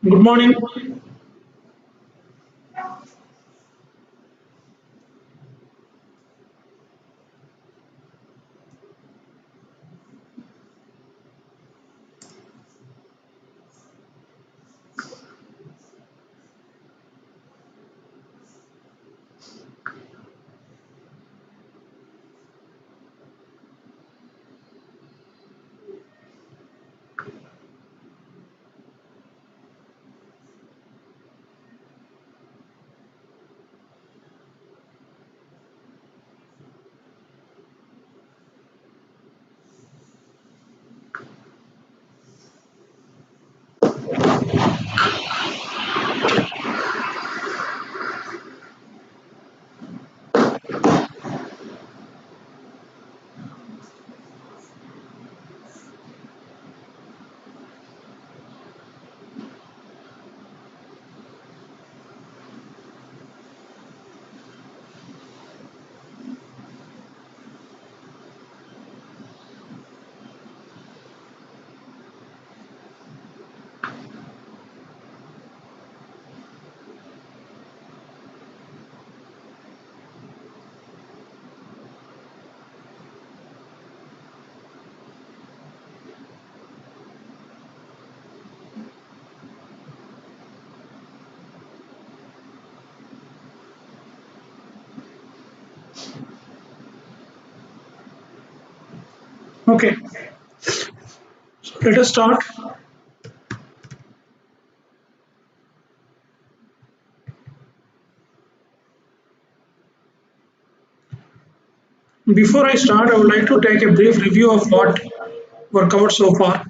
Good morning. Okay, so let us start. Before I start, I would like to take a brief review of what were covered so far.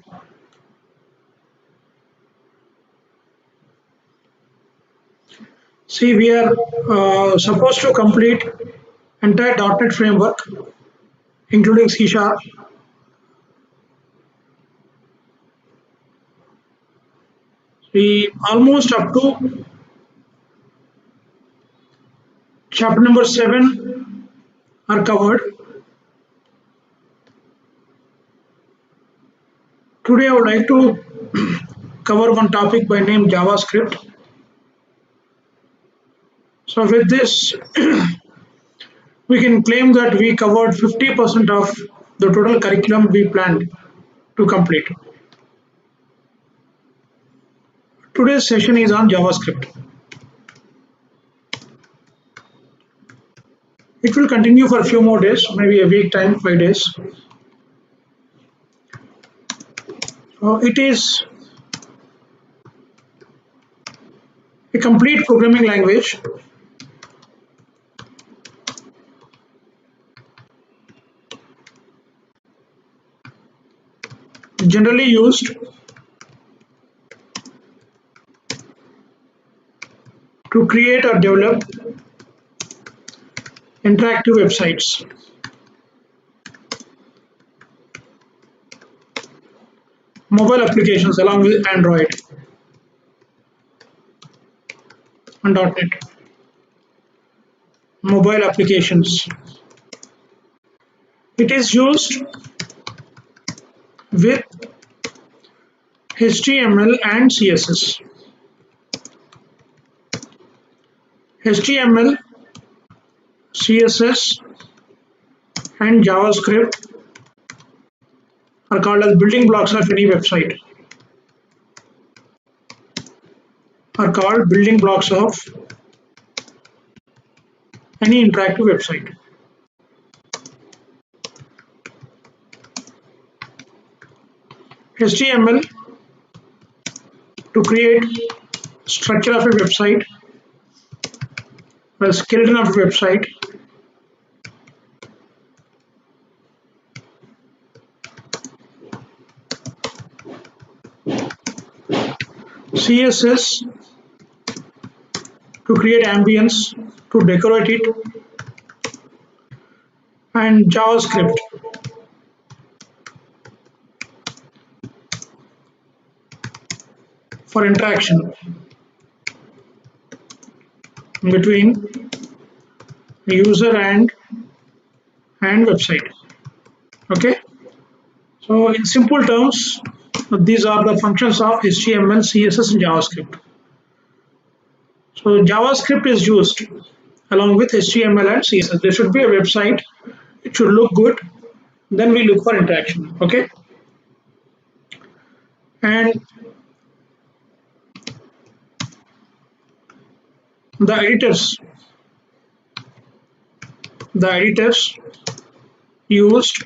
See, we are supposed to complete entire .NET framework, including C Sharp. We almost up to chapter number 7 are covered. Today, I would like to cover one topic by name JavaScript. So, with this, we can claim that we covered 50% of the total curriculum we planned to complete. Today's session is on JavaScript. It will continue for a few more days, maybe a week time, 5 days. It is a complete programming language generally used to create or develop interactive websites. Mobile applications along with Android and .NET. Mobile applications. It is used with HTML and CSS. HTML, CSS, and JavaScript are called as building blocks of any website. Are called building blocks of any interactive website. HTML to create structure of a website, a skeleton of a website. CSS to create ambience, to decorate it, and JavaScript for interaction between user and website. Okay, so in simple terms, These are the functions of HTML, CSS, and JavaScript. So JavaScript is used along with HTML and CSS. There should be a website. It should look good. Then we look for interaction. Okay. And the editors, the editors used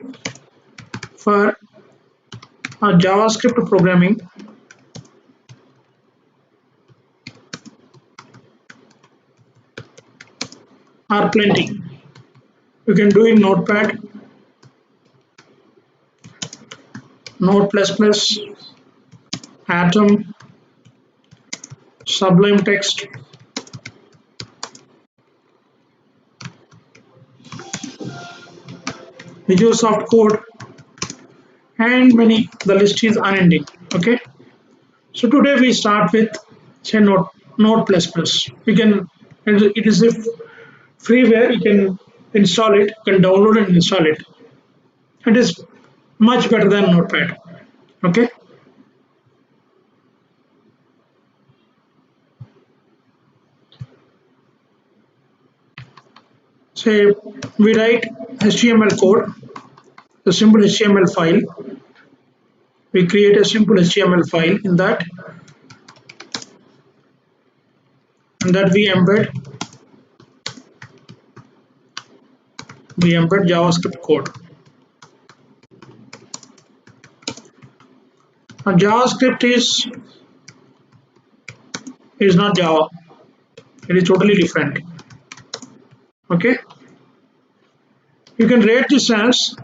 for JavaScript programming are plenty. You can do in Notepad, Node++, Atom, Sublime Text, Visual Soft Code, and many. The list is unending. Okay. So today we start with say Node++. We can, it is a freeware. You can install it, you can download and install it. It is much better than Notepad. Okay. Say we write HTML code, a simple HTML file. We create a simple HTML file in that, and that we embed JavaScript code. Now JavaScript is not Java. It is totally different. Okay. You can rate this as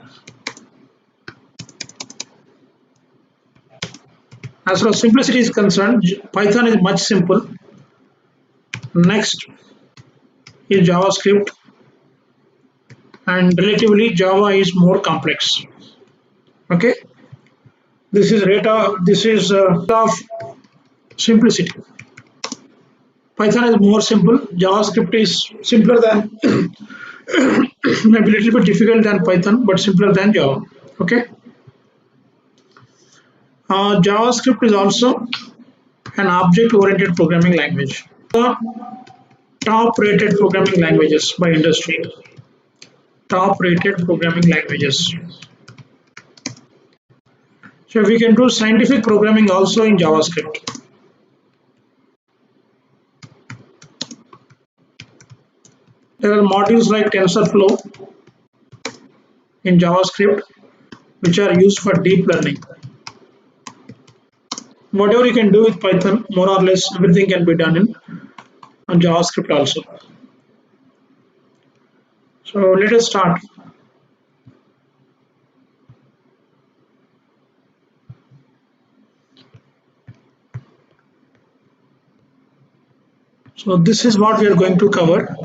far as simplicity is concerned, Python is much simple. Next is JavaScript, and relatively Java is more complex. Okay. This is rate of simplicity. Python is more simple. JavaScript is simpler than maybe a little bit difficult than Python, but simpler than Java. Okay. JavaScript is also an object-oriented programming language. The top-rated programming languages by industry. Top-rated programming languages. So we can do scientific programming also in JavaScript. There are modules like TensorFlow in JavaScript, which are used for deep learning. Whatever you can do with Python, more or less everything can be done in JavaScript also. So let us start. So this is what we are going to cover: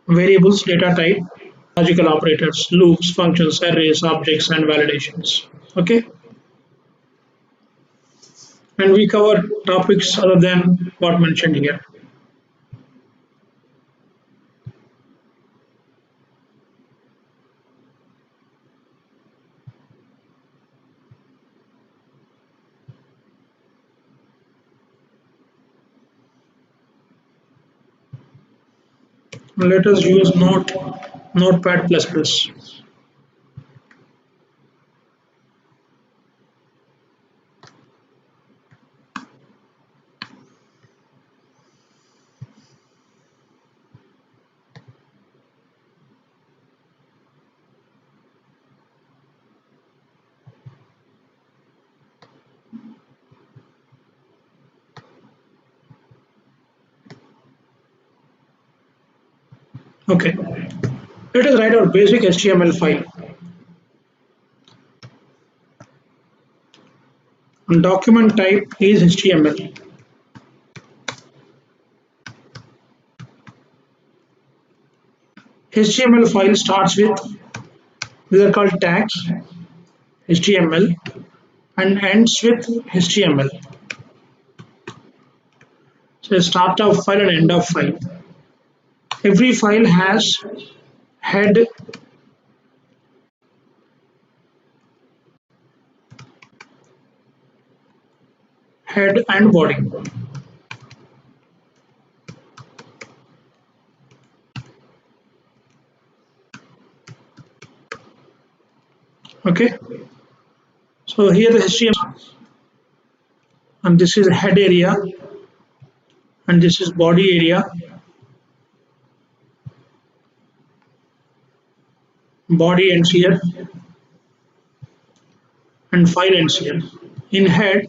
variables, data type, logical operators, loops, functions, arrays, objects, and validations. Okay. And we cover topics other than what mentioned here. Let us use Notepad++. Okay, let us write our basic HTML file. And document type is HTML. HTML file starts with, these are called tags, HTML, and ends with HTML. So start of file and end of file. Every file has head, head and body. Okay, so here the HTML, and this is head area, and this is body area, body ends here, and file ends here. In head,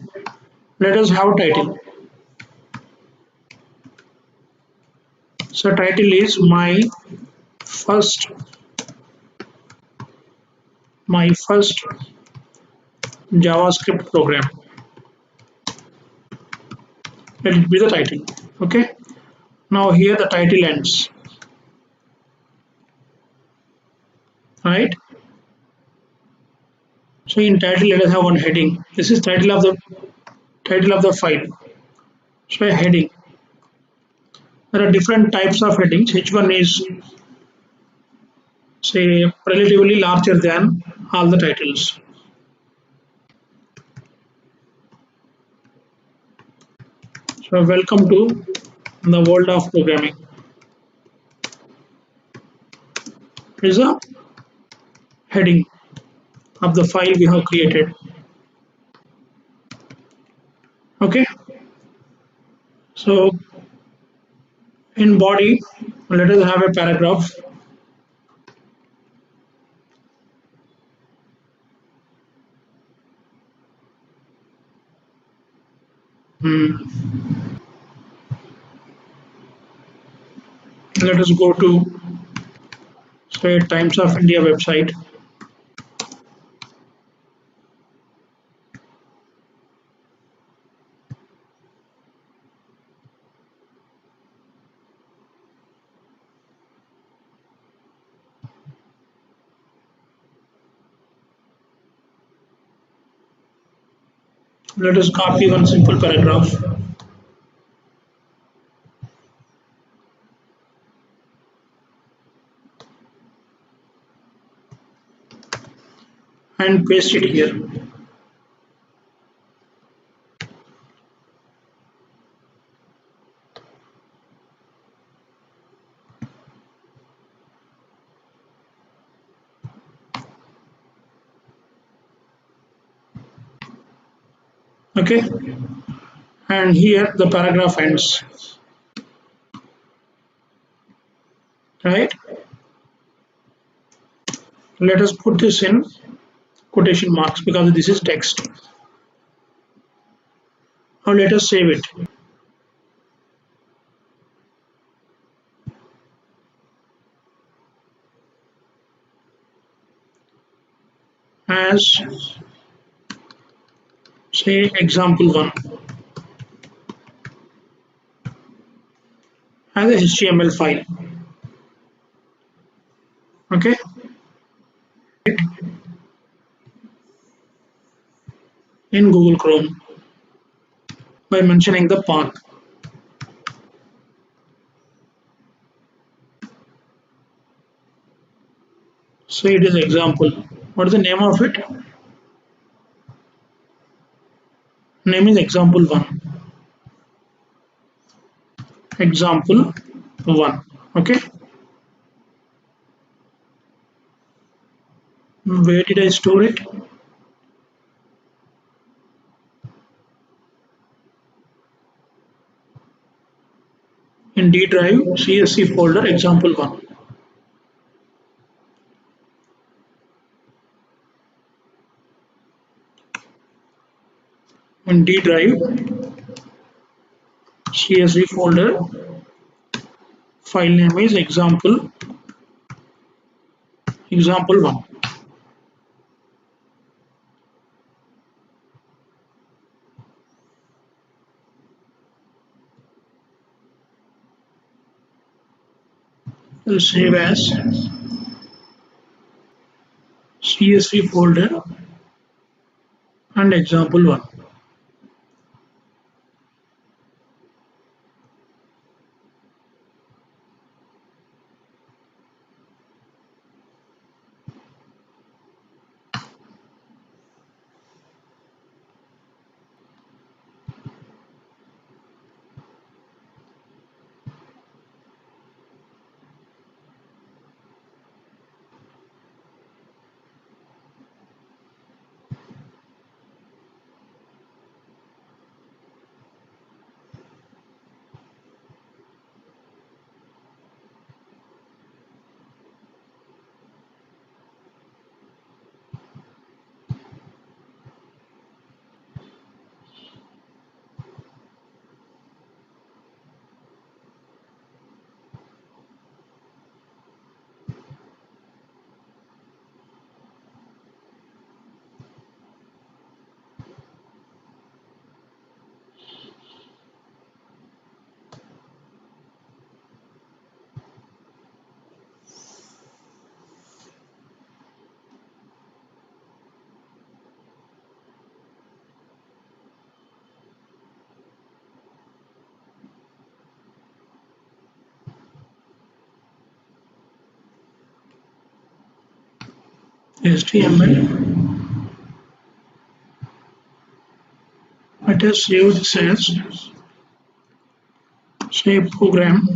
let us have title. So title is first my first JavaScript program. Let it be the title. Okay. Now here the title ends. Right. So in title, let us have one heading. This is title of the file. So a heading. There are different types of headings. Each one is say relatively larger than all the titles. So welcome to the world of programming. Is a heading of the file we have created. Okay. So in body, let us have a paragraph. Let us go to say Times of India website. Let us copy one simple paragraph and paste it here. Okay, and here the paragraph ends. Right, let us put this in quotation marks because this is text. Now let us save it. As say example 1 as a HTML file. Okay, in Google Chrome by mentioning the path. So it is example. What is the name of it? Name is example 1. Example 1. Okay. Where did I store it? In D drive, CSC folder, example 1. In D drive, CSV folder, file name is example 1. Will save as CSV folder and example 1. HTML. Let us save this as save program.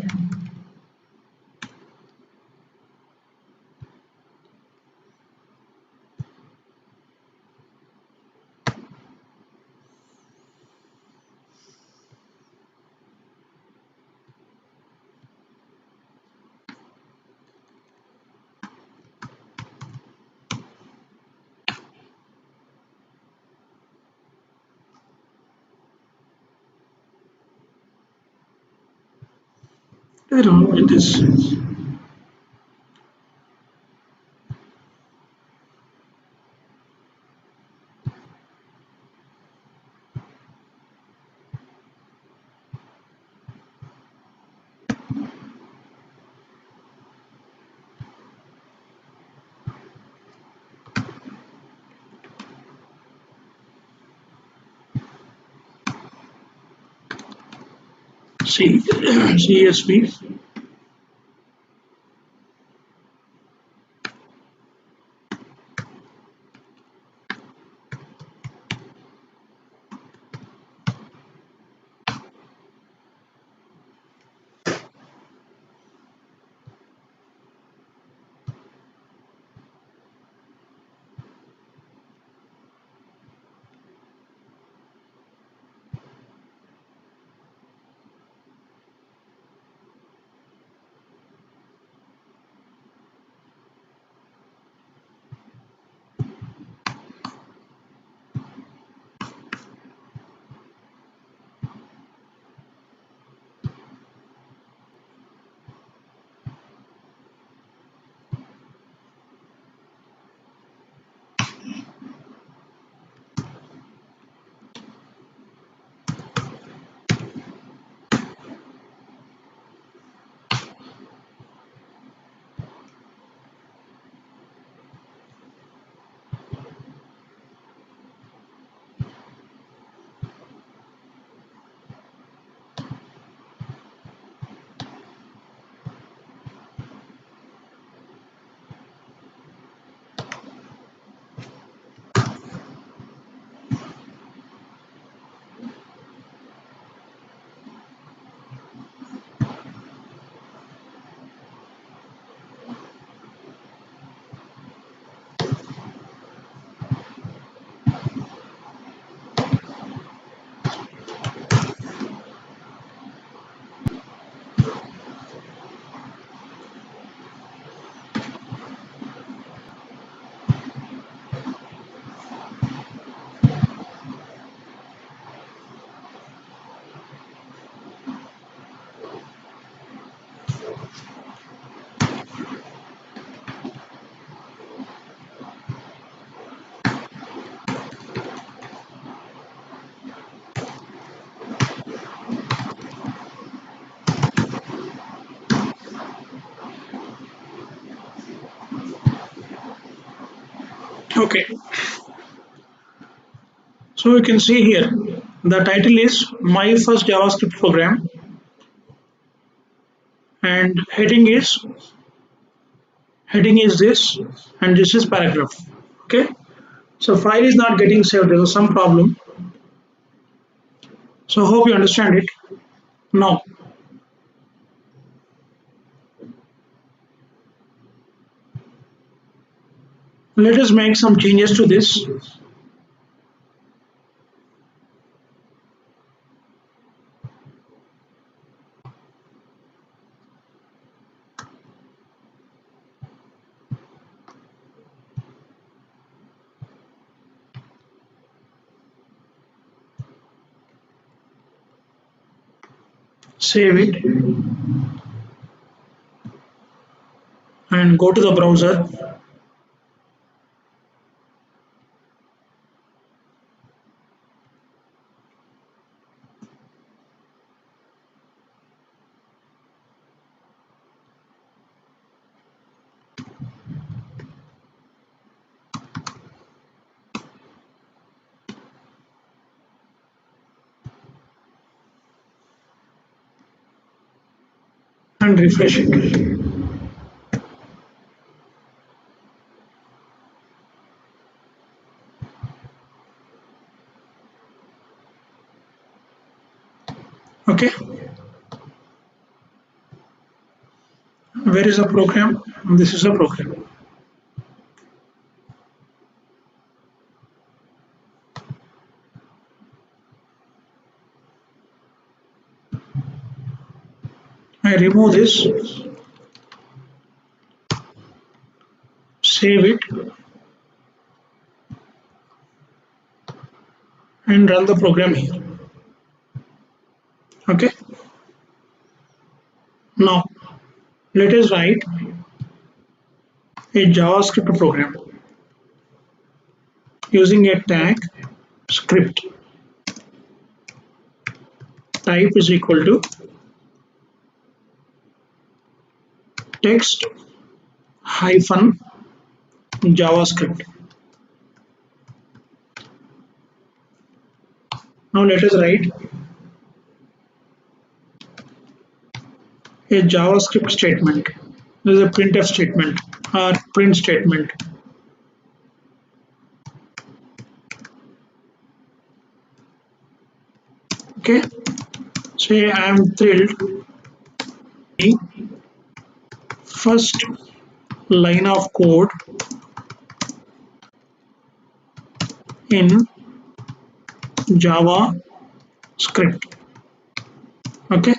I don't know it is. CSV. Okay, so you can see here the title is My First JavaScript Program and heading is this and this is paragraph. Okay, so file is not getting saved, there is some problem. So hope you understand it. Now let us make some changes to this. Save it and go to the browser and refresh it. Okay, where is the program? This is a program. I remove this, save it, and run the program here. Okay, now let us write a JavaScript program using a tag script. Type is equal to text hyphen JavaScript. Now let us write a JavaScript statement. This is a printf statement or print statement. Okay, say I am thrilled. The first line of code in JavaScript. Okay,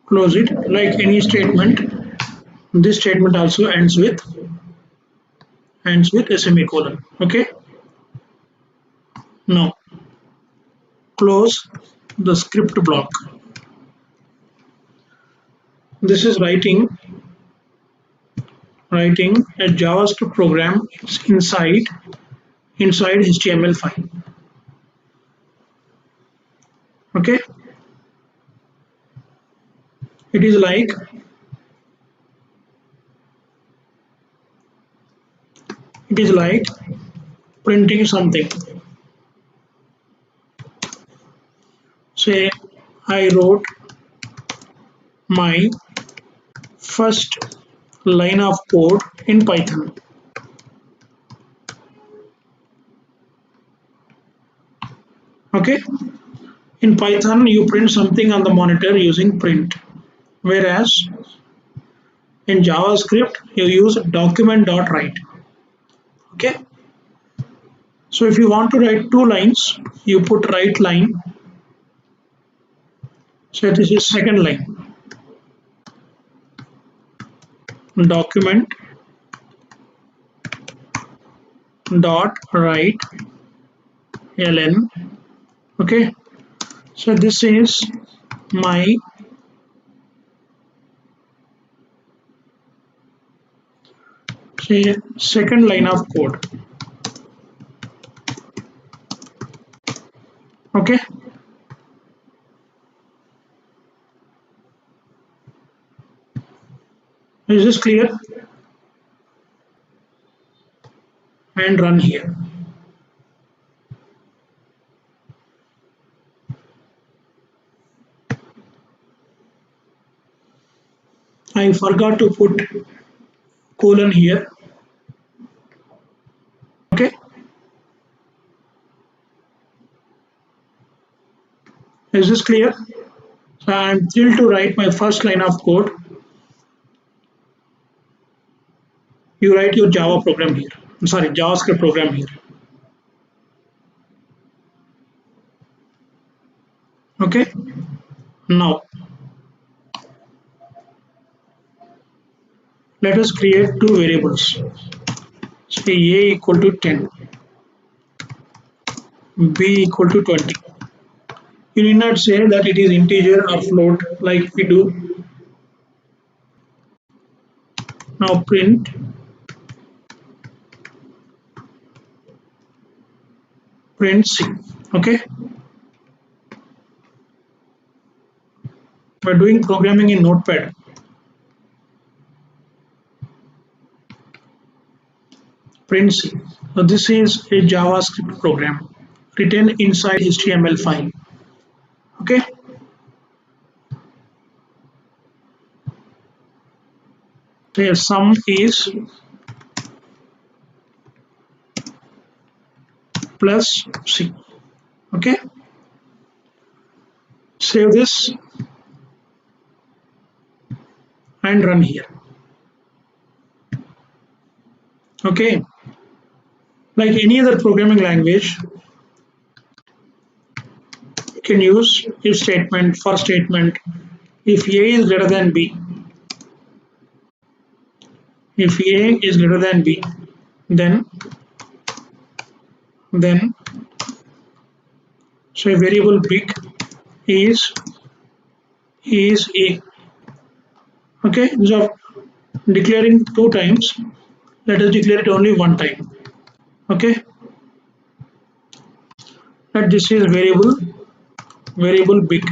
close it. Like any statement, this statement also ends with a semicolon. Okay, now close the script block. This is writing a JavaScript program inside HTML file. Okay, it is like printing something. Say I wrote my first line of code in Python. Okay, in Python you print something on the monitor using print, whereas in JavaScript you use document.write. Okay, so if you want to write two lines, you put write line. So this is second line, document dot write ln. Okay, so this is my say second line of code. Okay, is this clear? And run here. I forgot to put colon here. Okay, is this clear? So I'm thrilled to write my first line of code. You write your Java program here. Sorry, JavaScript program here. Okay, now let us create two variables. Say a equal to 10, b equal to 20. You need not say that it is integer or float like we do. Now print C. Okay, we're doing programming in Notepad. Print C. So this is a JavaScript program written inside HTML file. Okay. Here sum is plus C. Okay. Save this and run here. Okay. Like any other programming language, you can use if statement, for statement. If A is greater than B, if A is greater than B, then then so a variable big is A. Okay, so declaring two times, let us declare it only one time. Okay, that this is variable big.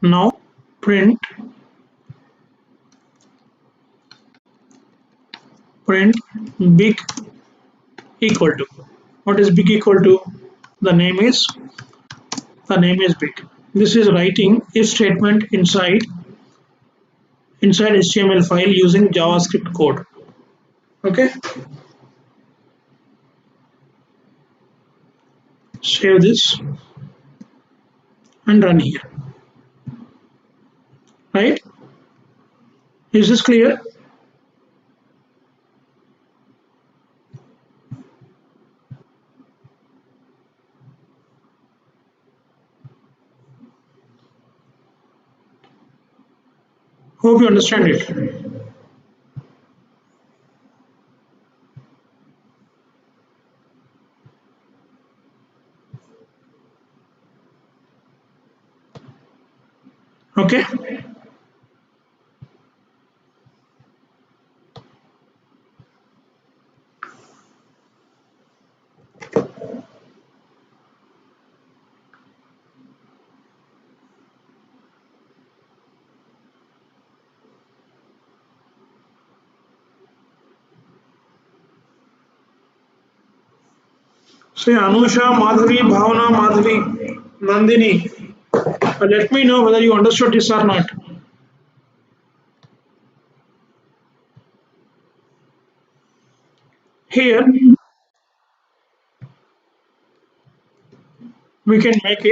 Now print big equal to, what is big equal to? The name is big. This is writing if statement inside HTML file using JavaScript code. Okay, save this and run here. Right? Is this clear? Hope you understand it. Okay. Say Anusha, Madhavi, Bhavana, Madhavi, Nandini. Let me know whether you understood this or not. Here we can make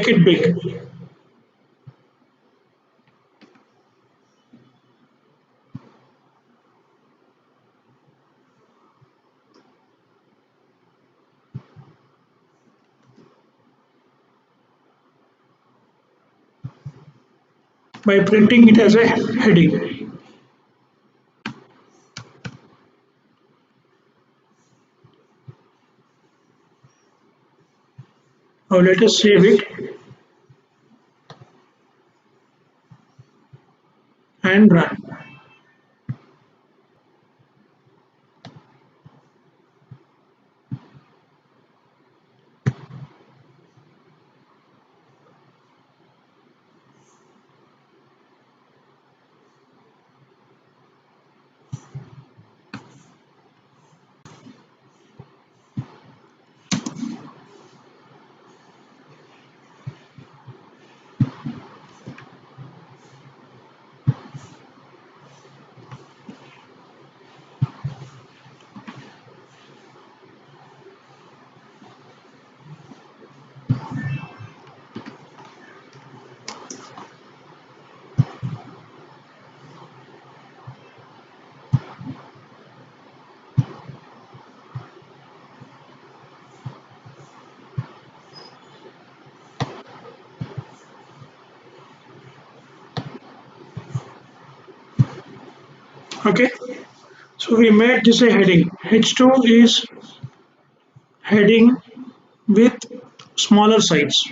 it big by printing it as a heading. Now let us save it and run. Okay. So we made this a heading. H2 is heading with smaller size,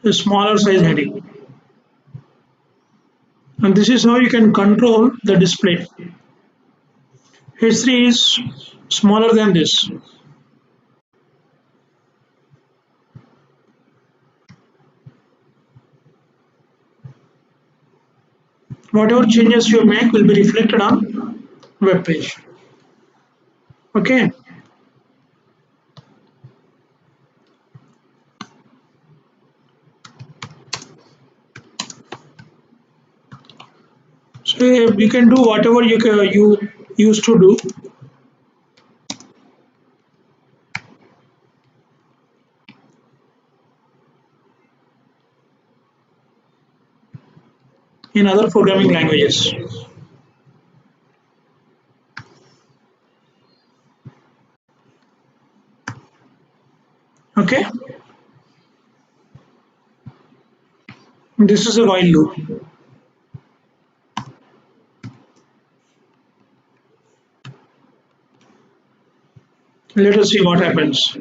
a smaller size heading. And this is how you can control the display. H3 is smaller than this. Whatever changes you make will be reflected on web page. Okay. So you can do whatever you used to do. In other programming languages. Okay. This is a while loop. Let us see what happens.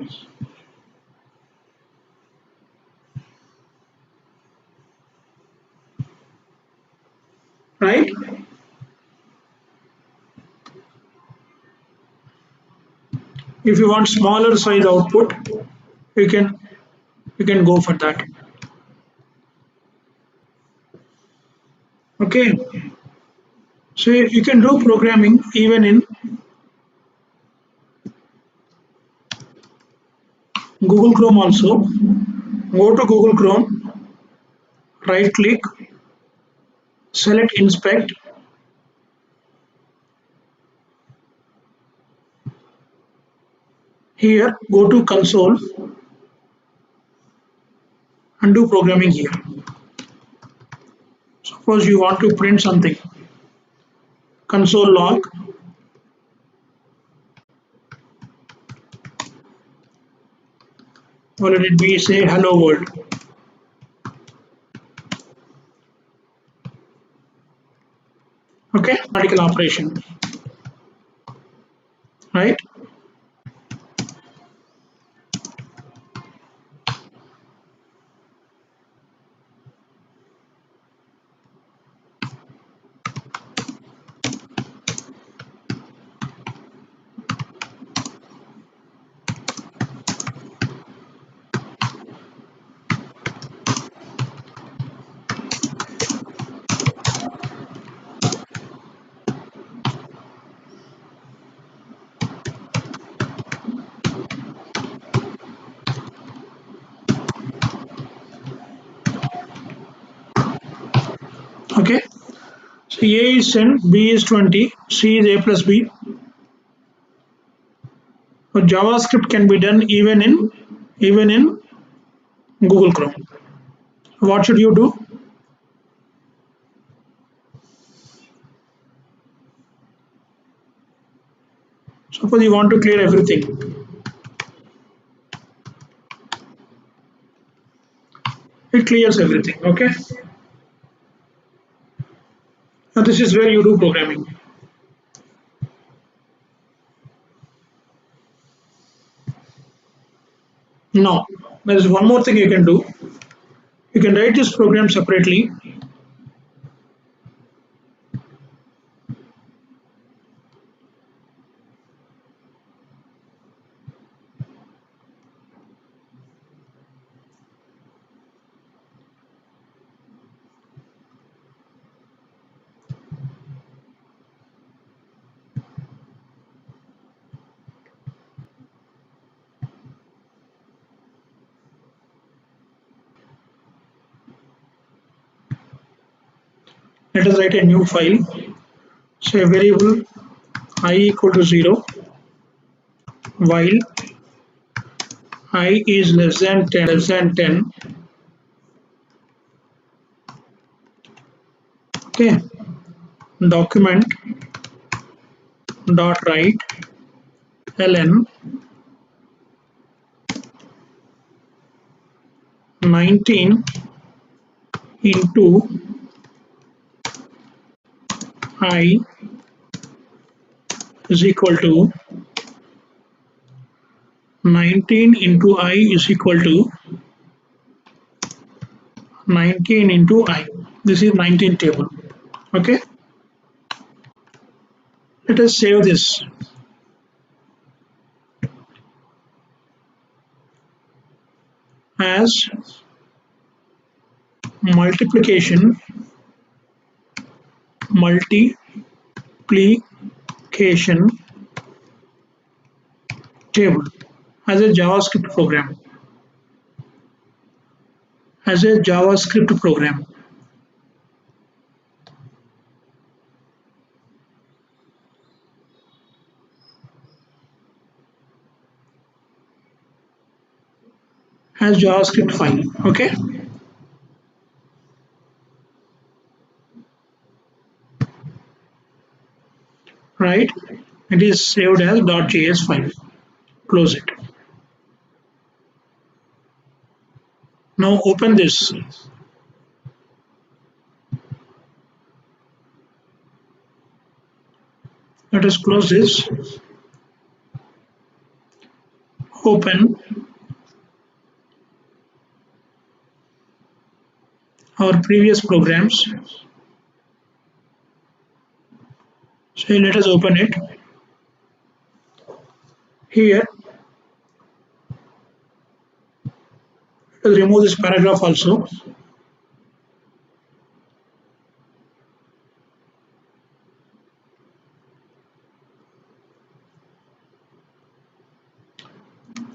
Right? If you want smaller size output, you can go for that. Okay. So you can do programming even in Google Chrome also. Go to Google Chrome, right click, select inspect. Here go to console and do programming here. Suppose you want to print something. Console log, or let it be say hello world. Okay, article operation. Right? Okay. So A is 10, B is 20, C is A plus B. So JavaScript can be done even in Google Chrome. What should you do? Suppose you want to clear everything. It clears everything. Okay. Now this is where you do programming. Now there is one more thing you can do. You can write this program separately. Let us write a new file. Say variable I equal to 0 while I is less than 10. Okay. Document dot write ln 19 into I is equal to 19 into I is equal to 19 into I. This is 19 table. Okay. Let us save this. As multiplication multiplication table as a JavaScript program. As a JavaScript program. As JavaScript file. Okay. Right. It is saved as .js file. Close it. Now open this. Let us close this. Open our previous programs. So let us open it. Here, let us remove this paragraph also.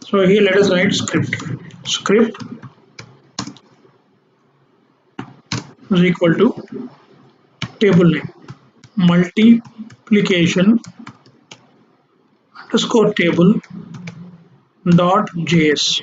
So here let us write script. Script is equal to table name multiplication underscore table dot js.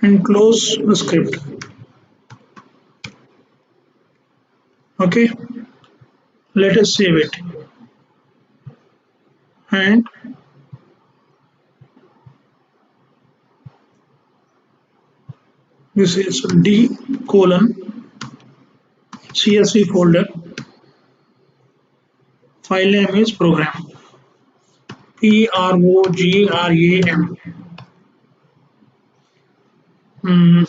And close the script. Okay, let us save it. And this is D colon CSV folder. File name is program. program.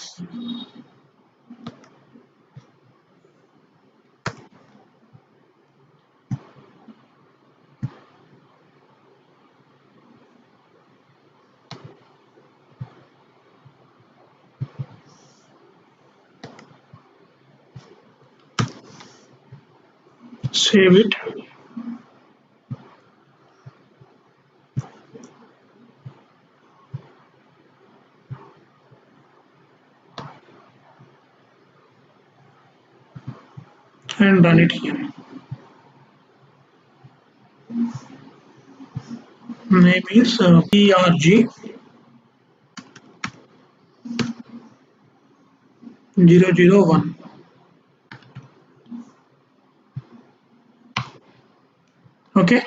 Save it. And run it here. Name is PRG 001. Okay,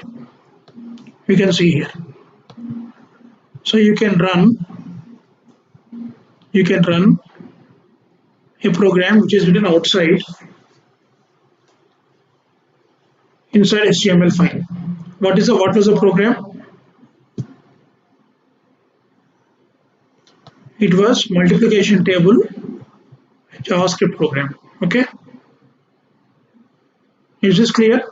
you can see here. So you can run a program which is written outside inside HTML file. What was the program? It was multiplication table JavaScript program. Okay, is this clear?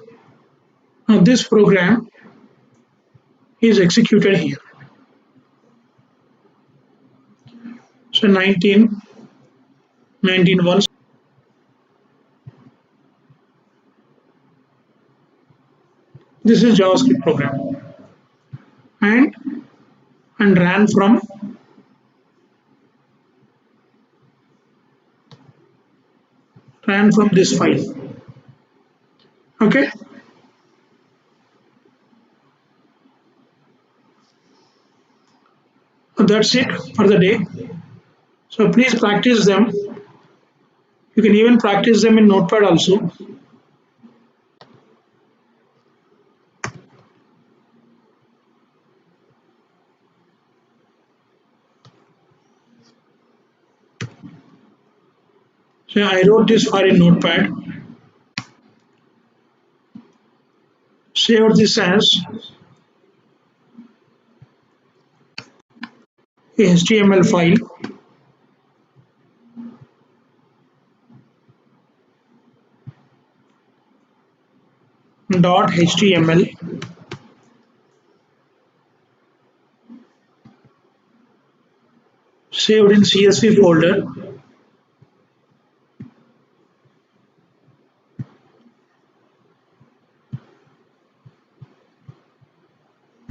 Now this program is executed here. So 1991. This is JavaScript program and ran from this file. Okay. So that's it for the day. So please practice them. You can even practice them in Notepad also. So I wrote this file in Notepad. save this as a HTML file dot HTML saved in CSV folder.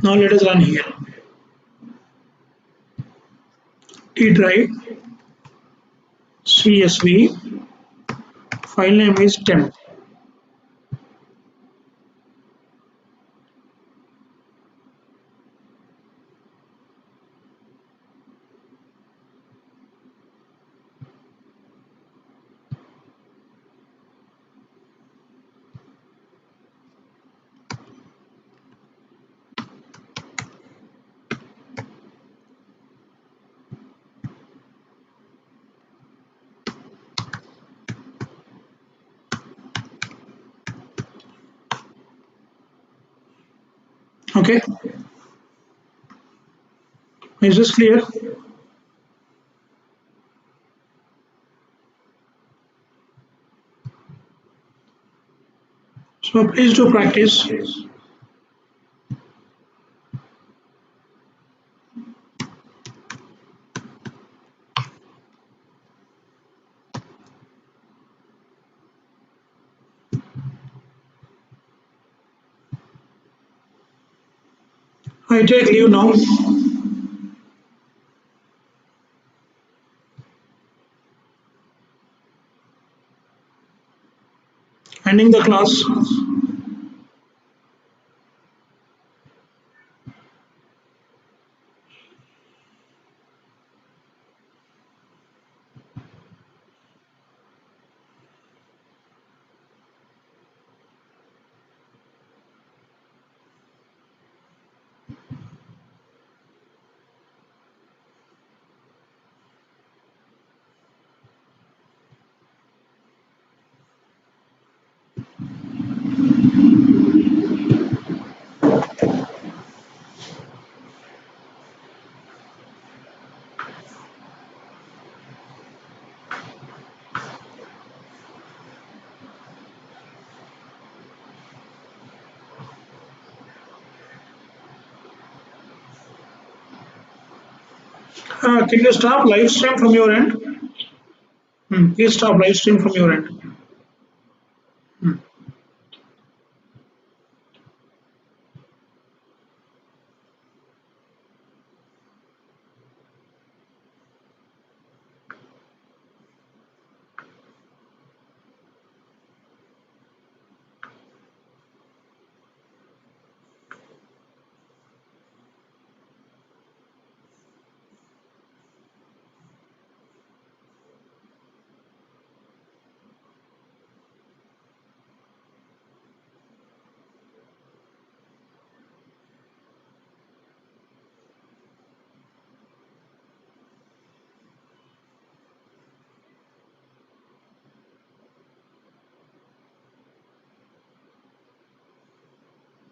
Now let us run here. T-drive CSV file name is temp. Okay, is this clear? So please do practice. I take leave now. Ending the class. Can you stop live stream from your end? Please stop live stream from your end.